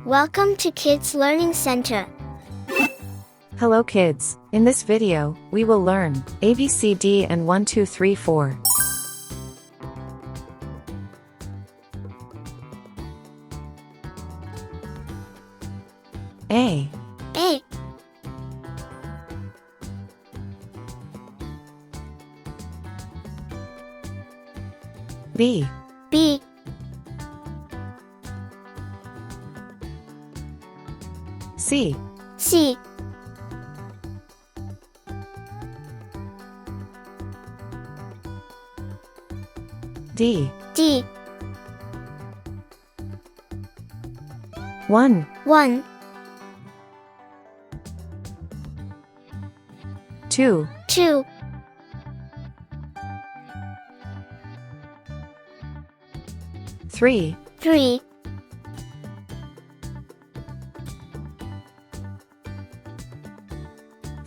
Welcome to Kids Learning Center. Hello kids, in this video, we will learn ABCD and 1 2 3 4. A A B B C C D D 1 1 2 2 3 3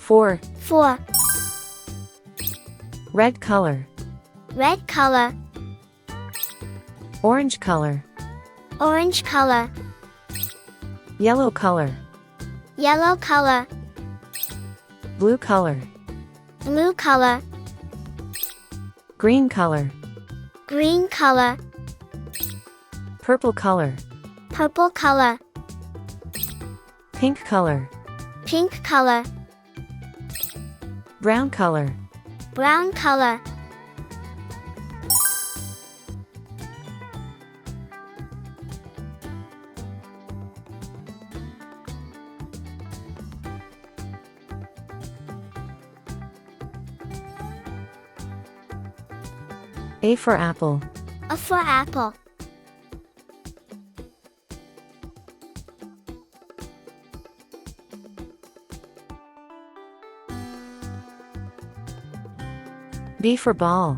4 4 Red color, Red color, orange color, orange color, yellow color, yellow color, blue color, blue color, green color, green color, purple color, purple color, pink color, pink color, brown color. brown color. A for apple, A for apple. B for ball,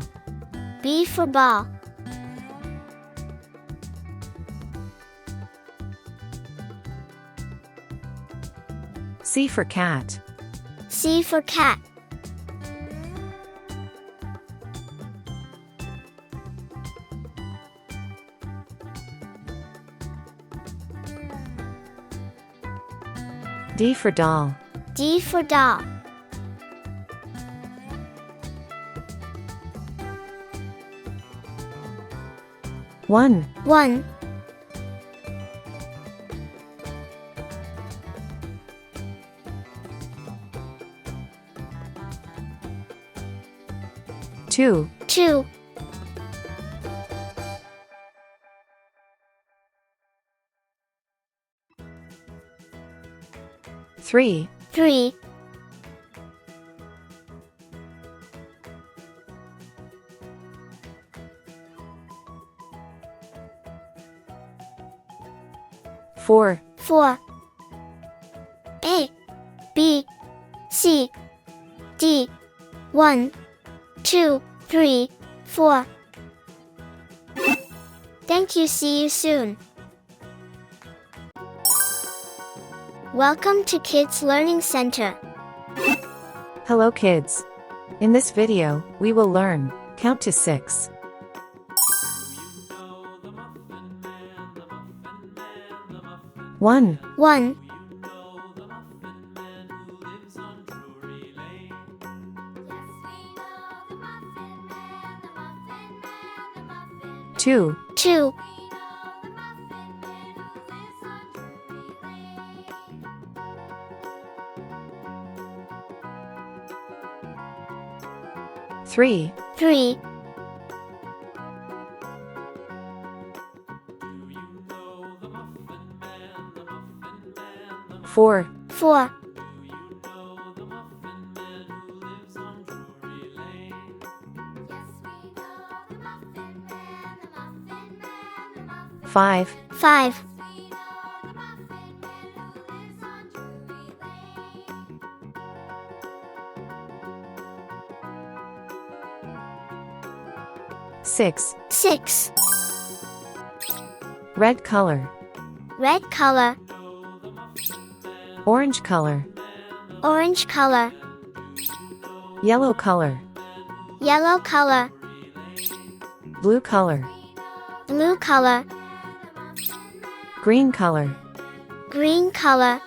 B for ball. C for cat, C for cat. D for doll, D for doll. one, 1 2, 2 3, 3 4, 4 A B C D 1 2 3 4. Thank you. See you soon. Welcome to Kids Learning Center. Hello kids. In this video, we will learn count to 6. One, 1 2, 2 3, 3 4, 4 5, 5 6, 6 red color, Red color, orange color, orange color, yellow color, yellow color, blue color, blue color, green color, green color,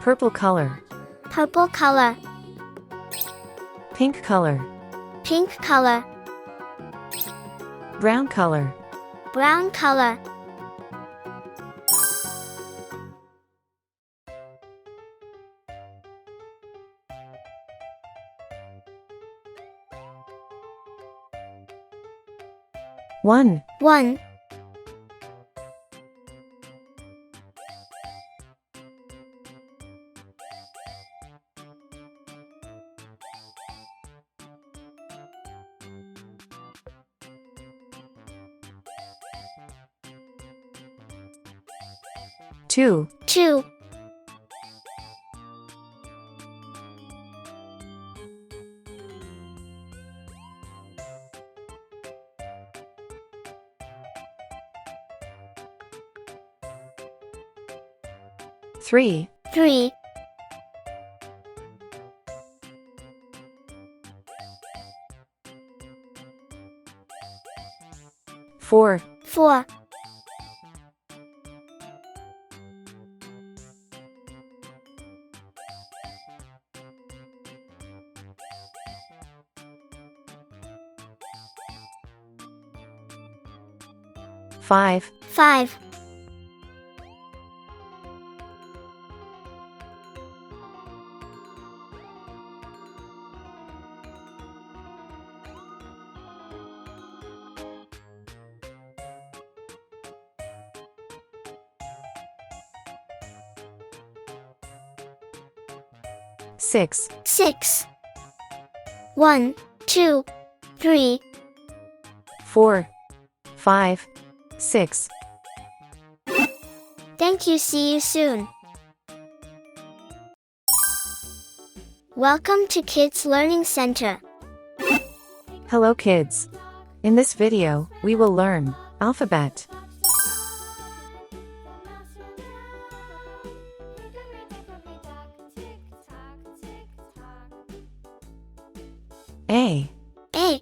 purple color, purple color, pink color, pink color, brown color, brown color. one, 1, 2, 2, 3, 3, 4, 4, 5, 5, 6, 6, 1, 2, 3, 4, 5, 6. Thank you. See you soon. Welcome to Kids Learning Center. Hello kids. In this video, we will learn alphabet. A, A,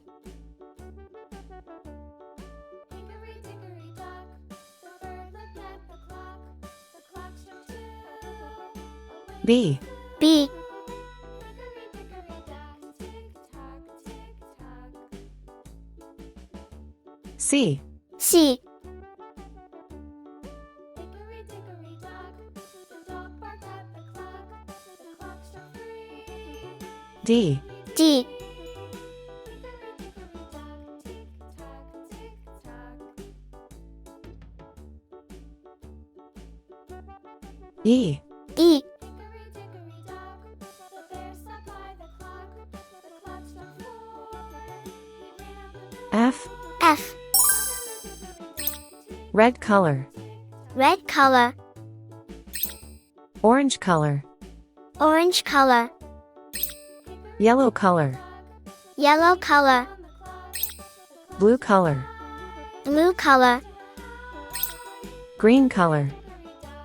B, B, C, C, D, D, E, E, F, F, red color, red color, orange color, orange color, yellow color, yellow color, blue color, blue color, green color,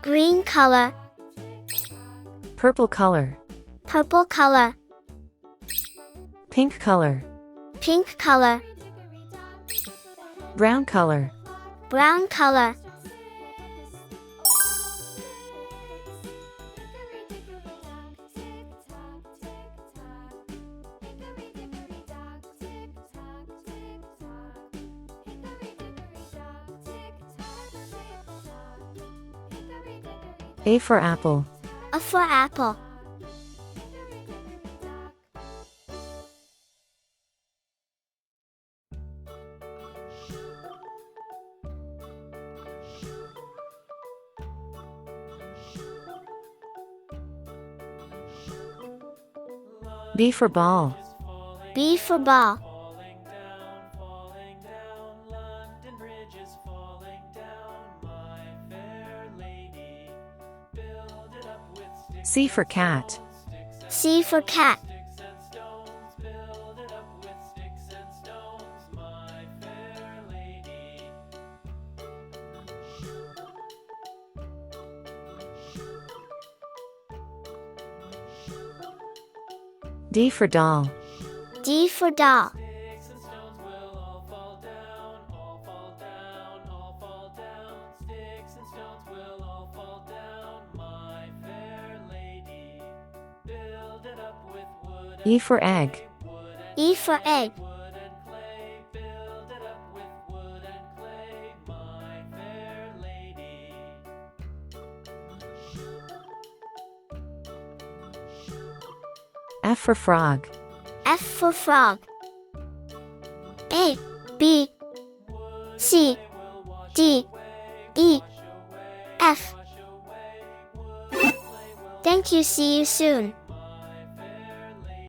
green color, purple color, purple color, pink color, pink color, brown color. brown color. A for apple. A for apple. B for ball. B for ball. C for cat. C for cat. D for doll. D for doll. E for egg. E for egg. F for frog. F for frog. A, B, C, D, E, F. Thank you. See you soon.